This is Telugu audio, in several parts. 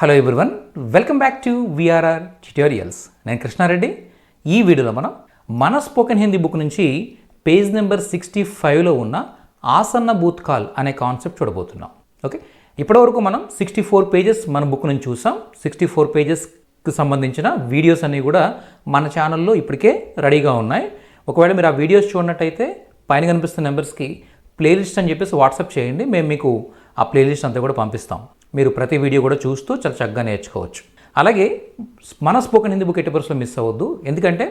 Hello everyone, welcome back to VRR tutorials. నేను కృష్ణారెడ్డి. ఈ వీడియోలో మనం మన స్పోకెన్ హిందీ బుక్ నుంచి పేజ్ నెంబర్ 65లో ఉన్న ఆసన్న భూత్కాల్ అనే కాన్సెప్ట్ చూడబోతున్నాం. ఓకే, ఇప్పటివరకు మనం 64 పేజెస్ మన బుక్ నుంచి చూసాం. 64 పేజెస్కి సంబంధించిన వీడియోస్ అన్నీ కూడా మన ఛానల్లో ఇప్పటికే రెడీగా ఉన్నాయి. ఒకవేళ మీరు ఆ వీడియోస్ చూడనట్టయితే పైన కనిపిస్తున్న నెంబర్స్కి ప్లేలిస్ట్ అని చెప్పేసి వాట్సాప్ చేయండి. మేము మీకు ఆ ప్లేలిస్ట్ అంతా కూడా పంపిస్తాం. మీరు ప్రతి వీడియో కూడా చూస్తూ చాలా చక్కగా నేర్చుకోవచ్చు. అలాగే మన స్పోకెన్ హిందీ బుక్ ఎట్టి పరిస్థితుల్లో మిస్ అవ్వద్దు, ఎందుకంటే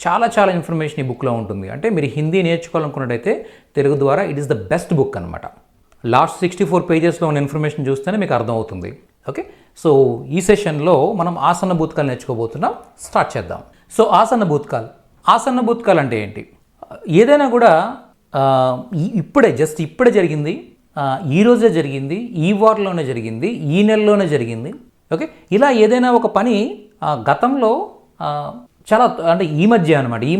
చాలా ఇన్ఫర్మేషన్ ఈ బుక్లో ఉంటుంది. అంటే మీరు హిందీ నేర్చుకోవాలనుకున్నట్టయితే తెలుగు ద్వారా it is the best book అనమాట. లాస్ట్ 64 పేజెస్లో ఉన్న ఇన్ఫర్మేషన్ చూస్తేనే మీకు అర్థమవుతుంది. ఓకే, సో ఈ సెషన్లో మనం ఆసన్న భూత్కాల్ నేర్చుకోబోతున్నాం. స్టార్ట్ చేద్దాం. సో ఆసన్న భూత్కాల్ అంటే ఏంటి? ఏదైనా కూడా ఇప్పుడే జరిగింది, ఈ రోజే జరిగింది, ఈ వారంలోనే జరిగింది, ఈ నెలలోనే జరిగింది. ఓకే, ఇలా ఏదైనా ఒక పని గతంలో చాలా అంటే ఈ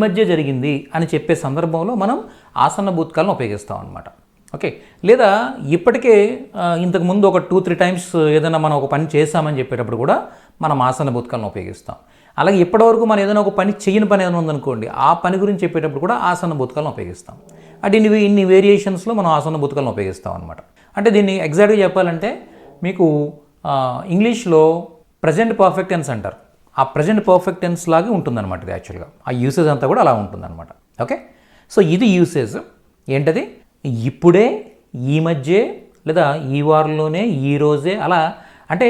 మధ్య జరిగింది అని చెప్పే సందర్భంలో మనం ఆసన్న భూత్కాలను ఉపయోగిస్తాం అనమాట. ఓకే, లేదా ఇప్పటికే ఇంతకుముందు ఒక 2-3 టైమ్స్ ఏదైనా మనం ఒక పని చేస్తామని చెప్పేటప్పుడు కూడా మనం ఆసన్న భూత్కాలను ఉపయోగిస్తాం. అలాగే ఇప్పటివరకు మనం ఏదైనా ఒక పని చేయని పని ఏదైనా ఉందనుకోండి, ఆ పని గురించి చెప్పేటప్పుడు కూడా ఆసన్న భూత్కాలను ఉపయోగిస్తాం. అంటే ఇన్ని వేరియేషన్స్లో మనం ఆసన్న భూత్కాలను ఉపయోగిస్తాం అనమాట. అంటే దీన్ని ఎగ్జాక్ట్గా చెప్పాలంటే మీకు ఇంగ్లీష్లో ప్రజెంట్ పర్ఫెక్ట్ టెన్స్ అంటారు. ఆ ప్రజెంట్ పర్ఫెక్ట్ టెన్స్ లాగే ఉంటుందన్నమాట. ఇది యాక్చువల్గా ఆ యూసేజ్ అంతా కూడా అలా ఉంటుందన్నమాట. ఓకే, సో ఇది యూసేజ్ ఏంటది? ఇప్పుడే, ఈ మధ్యే, లేదా ఈ వారంలోనే, ఈ రోజే, అలా అంటే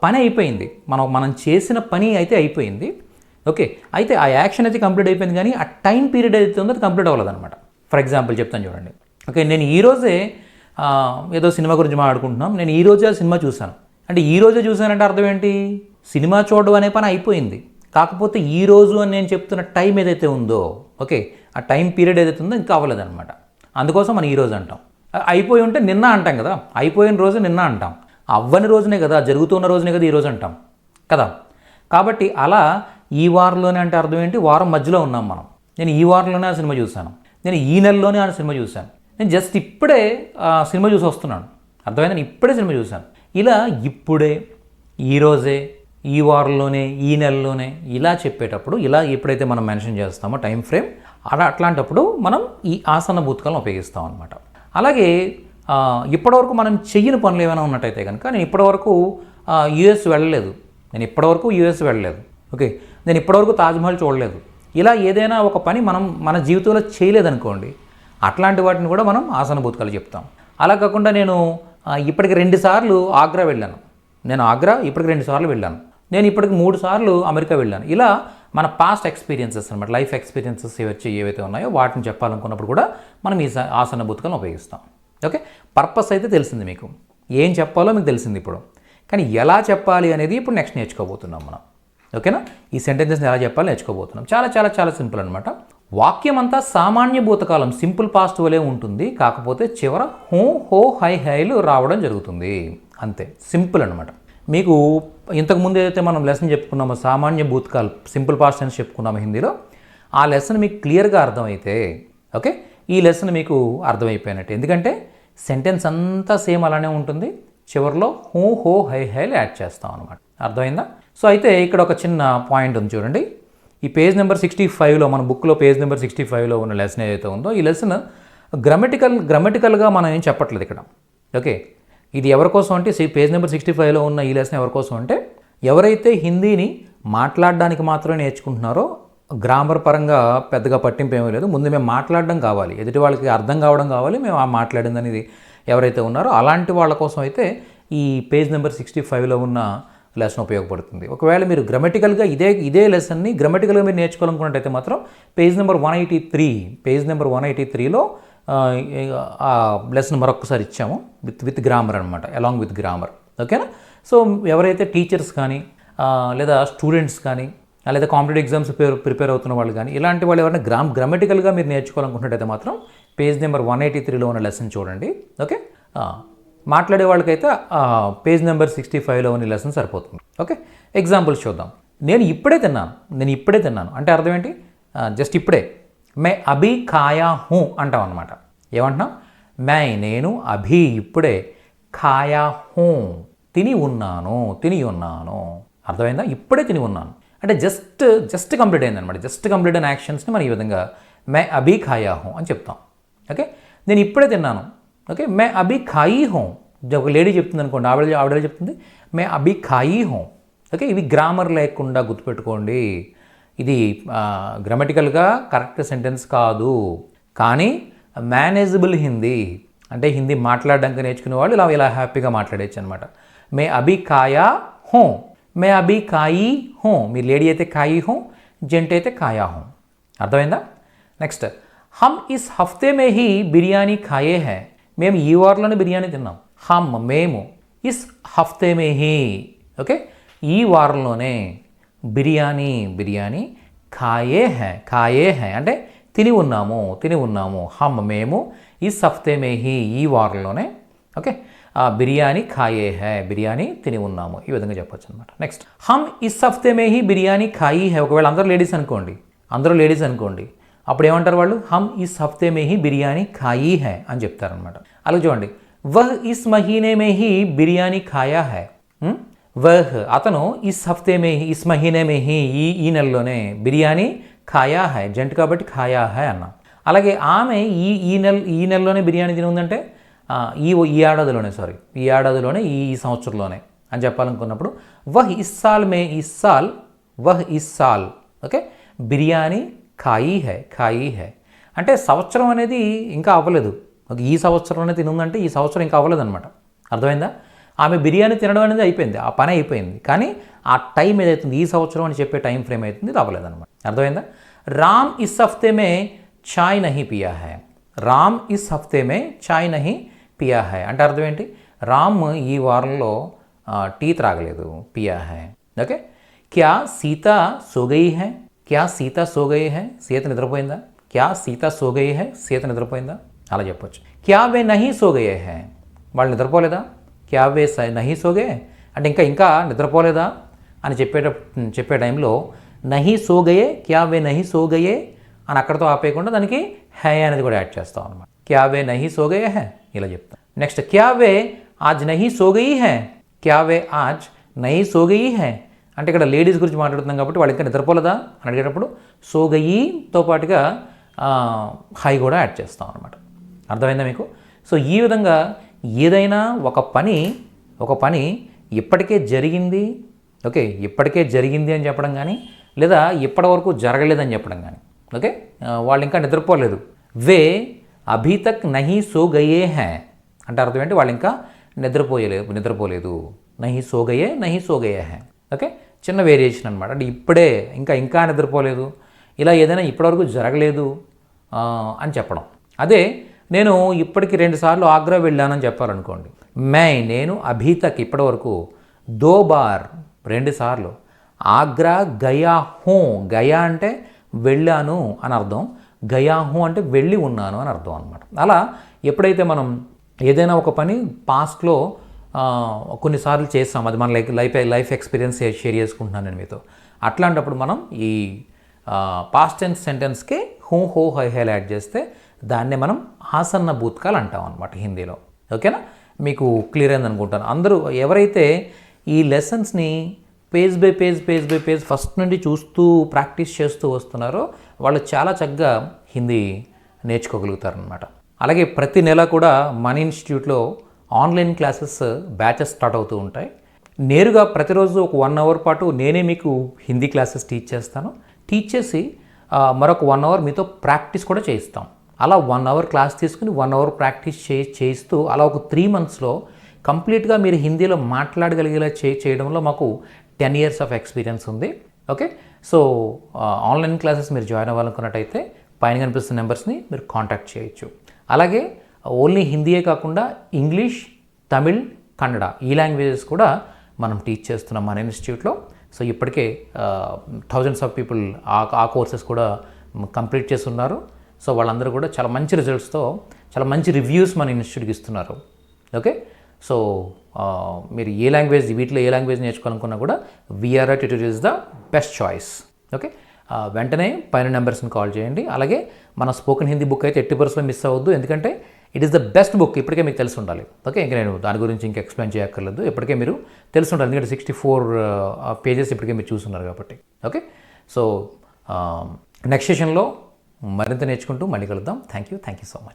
పని అయిపోయింది, మనం చేసిన పని అయితే అయిపోయింది. ఓకే, అయితే ఆ యాక్షన్ అయితే కంప్లీట్ అయిపోయింది, కానీ ఆ టైం పీరియడ్ అయితే ఉందో అది కంప్లీట్ అవ్వలేదన్నమాట. ఫర్ ఎగ్జాంపుల్ చెప్తాను చూడండి. ఓకే, నేను ఈరోజే ఏదో సినిమా గురించి మాట్లాడుకుంటున్నాం, నేను ఈరోజే ఆ సినిమా చూశాను అంటే ఈరోజే చూశానంటే అర్థం ఏంటి? సినిమా చూడడం అనే పని అయిపోయింది, కాకపోతే ఈరోజు అని నేను చెప్తున్న టైం ఏదైతే ఉందో, ఓకే, ఆ టైం పీరియడ్ ఏదైతే ఉందో ఇంకా అవ్వలేదన్నమాట. అందుకోసం మనం ఈరోజు అంటాం. అయిపోయి ఉంటే నిన్న అంటాం కదా, అయిపోయిన రోజు నిన్న అంటాం. అవ్వని రోజునే కదా, జరుగుతున్న రోజునే కదా ఈరోజు అంటాం కదా. కాబట్టి అలా ఈ వారంలోనే అంటే అర్థం ఏంటి? వారం మధ్యలో ఉన్నాం మనం. నేను ఈ వారంలోనే ఆ సినిమా చూశాను, నేను ఈ నెలలోనే ఆ సినిమా చూశాను, నేను జస్ట్ ఇప్పుడే సినిమా చూసి వస్తున్నాను, అర్థమైంది, నేను ఇప్పుడే సినిమా చూశాను. ఇలా ఇప్పుడే, ఈరోజే, ఈ వారంలోనే, ఈ నెలలోనే ఇలా చెప్పేటప్పుడు, ఇలా ఎప్పుడైతే మనం మెన్షన్ చేస్తామో టైం ఫ్రేమ్, అట్లాంటప్పుడు మనం ఈ ఆసన్న భూత్కాలను ఉపయోగిస్తాం అనమాట. అలాగే ఇప్పటివరకు మనం చెయ్యని పనులు ఏమైనా ఉన్నట్టయితే కనుక, నేను ఇప్పటివరకు యూఎస్ వెళ్ళలేదు, ఓకే, నేను ఇప్పటివరకు తాజ్మహల్ చూడలేదు, ఇలా ఏదైనా ఒక పని మనం మన జీవితంలో చేయలేదనుకోండి, అట్లాంటి వాటిని కూడా మనం ఆసన్న భూత్కాలు చెప్తాం. అలా కాకుండా నేను ఇప్పటికి 2 సార్లు ఆగ్రా వెళ్ళాను, నేను ఇప్పటికి 2 సార్లు వెళ్ళాను, నేను ఇప్పటికి 3 సార్లు అమెరికా వెళ్ళాను, ఇలా మన పాస్ట్ ఎక్స్పీరియన్సెస్ అనమాట, లైఫ్ ఎక్స్పీరియన్సెస్ ఏవైతే ఉన్నాయో వాటిని చెప్పాలనుకున్నప్పుడు కూడా మనం ఈ ఆసన్న భూత్కాలను ఉపయోగిస్తాం. ఓకే, పర్పస్ అయితే తెలిసింది, మీకు ఏం చెప్పాలో మీకు తెలిసింది ఇప్పుడు, కానీ ఎలా చెప్పాలి అనేది ఇప్పుడు నెక్స్ట్ నేర్చుకోబోతున్నాం మనం. ఓకేనా, ఈ సెంటెన్సెస్ని ఎలా చెప్పాలో నేర్చుకోబోతున్నాం. చాలా సింపుల్ అనమాట. వాక్యం అంతా సామాన్య భూతకాలం, సింపుల్ పాస్ట్ వలే ఉంటుంది, కాకపోతే చివర హో, హో, హై, హైలు రావడం జరుగుతుంది, అంతే, సింపుల్ అనమాట. మీకు ఇంతకుముందు ఏదైతే మనం లెసన్ చెప్పుకున్నామో సామాన్య భూతకాల్, సింపుల్ పాస్ట్ అని చెప్పుకున్నాము హిందీలో, ఆ లెసన్ మీకు క్లియర్గా అర్థమైతే, ఓకే, ఈ లెసన్ మీకు అర్థమైపోయినట్టు. ఎందుకంటే సెంటెన్స్ అంతా సేమ్ అలానే ఉంటుంది, చివరిలో హో, హో, హై, హైలు యాడ్ చేస్తాం అనమాట. అర్థమైందా? సో అయితే ఇక్కడ ఒక చిన్న పాయింట్ ఉంది చూడండి. ఈ పేజ్ నెంబర్ 65లో, మన బుక్లో పేజ్ నెంబర్ 65లో ఉన్న లెసన్ ఏదైతే ఉందో, ఈ లెసన్ గ్రామటికల్గా మనం ఏం చెప్పట్లేదు ఇక్కడ. ఓకే, ఇది ఎవరి కోసం అంటే పేజ్ నెంబర్ 65లో ఉన్న ఈ లెసన్ ఎవరి కోసం అంటే, ఎవరైతే హిందీని మాట్లాడడానికి మాత్రమే నేర్చుకుంటున్నారో, గ్రామర్ పరంగా పెద్దగా పట్టింపు ఏమీ లేదు, ముందు మేము మాట్లాడడం కావాలి, ఎదుటి వాళ్ళకి అర్థం కావడం కావాలి, మేము ఆ మాట్లాడింది అనేది ఎవరైతే ఉన్నారో అలాంటి వాళ్ళ కోసం అయితే ఈ పేజ్ నెంబర్ 65లో ఉన్న లెసన్ ఉపయోగపడుతుంది. ఒకవేళ మీరు గ్రామటికల్గా ఇదే లెసన్ని గ్రామటికల్గా మీరు నేర్చుకోవాలనుకున్నట్టయితే మాత్రం పేజ్ నెంబర్ 183లో ఆ లెసన్ మరొకసారి ఇచ్చాము, విత్ గ్రామర్ అనమాట, అలాంగ్ విత్ గ్రామర్. ఓకేనా? సో ఎవరైతే టీచర్స్ కానీ లేదా స్టూడెంట్స్ కానీ లేదా కాంపిటేటివ్ ఎగ్జామ్స్ ప్రిపేర్ అవుతున్న వాళ్ళు కానీ, ఇలాంటి వాళ్ళు ఎవరైనా గ్రామటికల్గా మీరు నేర్చుకోవాలనుకున్నట్టయితే మాత్రం పేజ్ నెంబర్ 183లో ఉన్న లెసన్ చూడండి. ఓకే, మాట్లాడే వాళ్ళకైతే పేజ్ నెంబర్ 65లో ఉన్న లెసన్ సరిపోతుంది. ఓకే, ఎగ్జాంపుల్స్ చూద్దాం. నేను ఇప్పుడే తిన్నాను అంటే అర్థం ఏంటి? జస్ట్ ఇప్పుడే. మే అభి ఖాయా హూ అంటాం అనమాట. ఏమంటున్నాం? నేను అభి ఇప్పుడే, ఖాయా హూ తిని ఉన్నాను. అర్థమైందా? ఇప్పుడే తిని ఉన్నాను అంటే జస్ట్ కంప్లీట్ అయిందనమాట. జస్ట్ కంప్లీట్ అయిన యాక్షన్స్ని మనం ఈ విధంగా మే అభి ఖాయా హూ అని చెప్తాం. ఓకే, నేను ఇప్పుడే తిన్నాను. ఓకే, మే అభి ఖాయి హూ. ఒక లేడీ చెప్తుంది అనుకోండి, ఆవిడ చెప్తుంది మే అభి ఖాయి హూ. ఓకే, ఇవి గ్రామర్ లేకుండా గుర్తుపెట్టుకోండి. ఇది గ్రామటికల్గా కరెక్ట్ సెంటెన్స్ కాదు, కానీ మేనేజబుల్ హిందీ అంటే హిందీ మాట్లాడడానికి నేర్చుకునే వాళ్ళు ఇలా హ్యాపీగా మాట్లాడేచ్చు అనమాట. మే అభి ఖాయా హూ, మే అభి ఖాయి హూ. మీ లేడీ అయితే ఖాయి హూ, జెంట్ అయితే ఖాయా హూ. అర్థమైందా? నెక్స్ట్, హమ్ ఇస్ హఫ్తే మే హీ బిర్యానీ ఖాయే హై. మేము ఈ వారంలోనే బిర్యానీ తిన్నాం. మేము ఇస్ హఫ్తే మే హీ, ఓకే, ఈ వారంలోనే బిర్యానీ ఖాయే హై అంటే తిని ఉన్నాము. మేము ఇస్ హఫ్తే మే హీ, ఈ వారంలోనే, ఓకే, బిర్యానీ ఖాయే హై, బిర్యానీ తిని ఉన్నాము. ఈ విధంగా చెప్పొచ్చు అనమాట. నెక్స్ట్, హమ్ ఇస్ హఫ్తే మే హీ బిర్యానీ ఖాయి హై. ఒకవేళ అందరూ లేడీస్ అనుకోండి, అప్పుడు ఏమంటారు వాళ్ళు? హమ్ ఇస్ హఫ్తే మే హీ బిర్యానీ ఖాయి హై అని చెప్తారనమాట. అలా చూడండి, వహ్ ఇస్ మహీనే మే హీ బిర్యానీ ఖాయా హై. వహ్ అతను ఇస్ మహీనే మే హీ, ఈ నెలలోనే బిర్యానీ ఖాయా హై, జంట్ కాబట్టి ఖాయా హై అన్నాం. అలాగే ఆమె ఈ నెలలోనే బిర్యానీ తిని ఉందంటే ఈ ఏడాదిలోనే ఈ సంవత్సరంలోనే అని చెప్పాలనుకున్నప్పుడు వహ్ ఇస్ సాల్ ఓకే బిర్యానీ ఖాయి హై అంటే సంవత్సరం అనేది ఇంకా అవ్వలేదు. ఈ సంవత్సరంలోనే తినుందంటే ఈ సంవత్సరం ఇంకా అవ్వలేదు అనమాట. అర్థమైందా? ఆమె బిర్యానీ తినడం అనేది అయిపోయింది, ఆ పని అయిపోయింది, కానీ ఆ టైం ఏదైతుంది ఈ సంవత్సరం అని చెప్పే టైం ఫ్రేమ్ అవుతుంది, ఇది అవ్వలేదు అనమాట. అర్థమైందా? రామ్ ఇస్ హఫ్తే మే చాయ్ నహీ పియా హై. రామ్ ఇస్ హఫ్తే మే చాయ్ నహీ పియా హై అంటే అర్థం ఏంటి? రామ్ ఈ వారంలో టీ త్రాగలేదు, పియా హై. ఓకే, క్యా సీత సో గయి హై. క్యా సీత సో గయి హై, సీత నిద్రపోయిందా? క్యా సీత సో గయి హై, సీత నిద్రపోయిందా? అలా చెప్పొచ్చు. క్యా వే నహీ సో గయే హై, వాళ్ళు నిద్రపోలేదా? క్యా వే నహీ సో గయే అంటే ఇంకా నిద్రపోలేదా అని చెప్పే టైంలో నహీ సో గయే, క్యా వే నహీ సో గయే అని అక్కడితో ఆపేయకుండా దానికి హై అనేది కూడా యాడ్ చేస్తాం అనమాట. క్యా వే నహీ సో గయే హై ఇలా చెప్తాం. నెక్స్ట్, క్యా వే ఆజ్ నహీ సో గయి హై. క్యా వే ఆజ్ నహీ సో గయి హై అంటే ఇక్కడ లేడీస్ గురించి మాట్లాడుతున్నాం కాబట్టి వాళ్ళు ఇంకా నిద్రపోలేదా అని అడిగేటప్పుడు సో గయితో పాటుగా హై కూడా యాడ్ చేస్తాం అనమాట. అర్థమైందా మీకు? సో ఈ విధంగా ఏదైనా ఒక పని ఇప్పటికే జరిగింది, ఓకే, ఇప్పటికే జరిగింది అని చెప్పడం కానీ, లేదా ఇప్పటి వరకు జరగలేదని చెప్పడం కానీ, ఓకే, వాళ్ళు ఇంకా నిద్రపోలేదు. వే అభీ తక్ నహీ సో గయే హై అంటే అర్థం ఏంటి? వాళ్ళు ఇంకా నిద్రపోలేదు. నహీ సో గయే హై ఓకే, చిన్న వేరియేషన్ అనమాట. అంటే ఇప్పుడే ఇంకా నిద్రపోలేదు, ఇలా ఏదైనా ఇప్పటివరకు జరగలేదు అని చెప్పడం. అదే నేను ఇప్పటికి 2 సార్లు ఆగ్రా వెళ్ళానని చెప్పాలనుకోండి, నేను అభీ తక్ ఇప్పటి వరకు 2 బార్ 2 సార్లు ఆగ్రా గయా హూ. గయా అంటే వెళ్ళాను అని అర్థం, గయా హూ అంటే వెళ్ళి ఉన్నాను అని అర్థం అనమాట. అలా ఎప్పుడైతే మనం ఏదైనా ఒక పని పాస్ట్లో కొన్నిసార్లు చేస్తాం, అది మన లైఫ్ ఎక్స్పీరియన్స్ షేర్ చేసుకుంటున్నాను నేను మీతో. అట్లాంటప్పుడు మనం ఈ పాస్ట్ టెన్స్ సెంటెన్స్కి హూ హో హై హైలు యాడ్ చేస్తే దాన్నే మనం ఆసన్న భూతకాల్ అంటాం అనమాట హిందీలో. ఓకేనా? మీకు క్లియర్ అయింది అనుకుంటాను. అందరూ ఎవరైతే ఈ లెసన్స్ని పేజ్ బై పేజ్ ఫస్ట్ నుండి చూస్తూ ప్రాక్టీస్ చేస్తూ వస్తున్నారో వాళ్ళు చాలా చక్కగా హిందీ నేర్చుకోగలుగుతారనమాట. అలాగే ప్రతి నెల కూడా మన ఇన్స్టిట్యూట్లో ఆన్లైన్ క్లాసెస్ బ్యాచెస్ స్టార్ట్ అవుతూ ఉంటాయి. నేరుగా ప్రతిరోజు ఒక 1 అవర్ పాటు నేనే మీకు హిందీ క్లాసెస్ టీచ్ చేస్తాను. టీచ్ చేసి మరొక 1 అవర్ మీతో ప్రాక్టీస్ కూడా చేయిస్తాం. అలా 1 అవర్ క్లాస్ తీసుకుని 1 అవర్ ప్రాక్టీస్ చేయిస్తూ అలా ఒక 3 మంత్స్లో కంప్లీట్గా మీరు హిందీలో మాట్లాడగలిగేలా చేయడంలో మాకు 10 years ఆఫ్ ఎక్స్పీరియన్స్ ఉంది. ఓకే, సో ఆన్లైన్ క్లాసెస్ మీరు జాయిన్ అవ్వాలనుకున్నట్టయితే పైన కనిపిస్తున్న నెంబర్స్ని మీరు కాంటాక్ట్ చేయొచ్చు. అలాగే ఓన్లీ హిందీయే కాకుండా ఇంగ్లీష్, తమిళ్, కన్నడ ఈ లాంగ్వేజెస్ కూడా మనం టీచ్ చేస్తున్నాం మన ఇన్స్టిట్యూట్లో. సో ఇప్పటికే thousands ఆఫ్ పీపుల్ ఆ కోర్సెస్ కూడా కంప్లీట్ చేస్తున్నారు. సో వాళ్ళందరూ కూడా చాలా మంచి రిజల్ట్స్తో చాలా మంచి రివ్యూస్ మన ఇన్స్టిట్యూట్కి ఇస్తున్నారు. ఓకే, సో మీరు వీటిలో ఏ లాంగ్వేజ్ నేర్చుకోవాలనుకున్నా కూడా VRR tutorial is the best choice. Okay, వెంటనే పైన నెంబర్స్ని కాల్ చేయండి. అలాగే మన స్పోకెన్ హిందీ బుక్ అయితే 80% మిస్ అవ్వద్దు, ఎందుకంటే it is the best book. ఇప్పటికే మీకు తెలిసి ఉండాలి. ఓకే, ఇంకా నేను దాని గురించి ఇంకా ఎక్స్ప్లెయిన్ చేయక్కర్లేదు. ఇప్పటికే మీరు తెలిసి ఉండాలి, ఎందుకంటే 64 పేజెస్ ఇప్పటికే మీరు చూస్తున్నారు కాబట్టి. ఓకే, సో నెక్స్ట్ సెషన్లో మరింత నేర్చుకుంటూ మళ్ళీ కలుద్దాం. Thank you so much.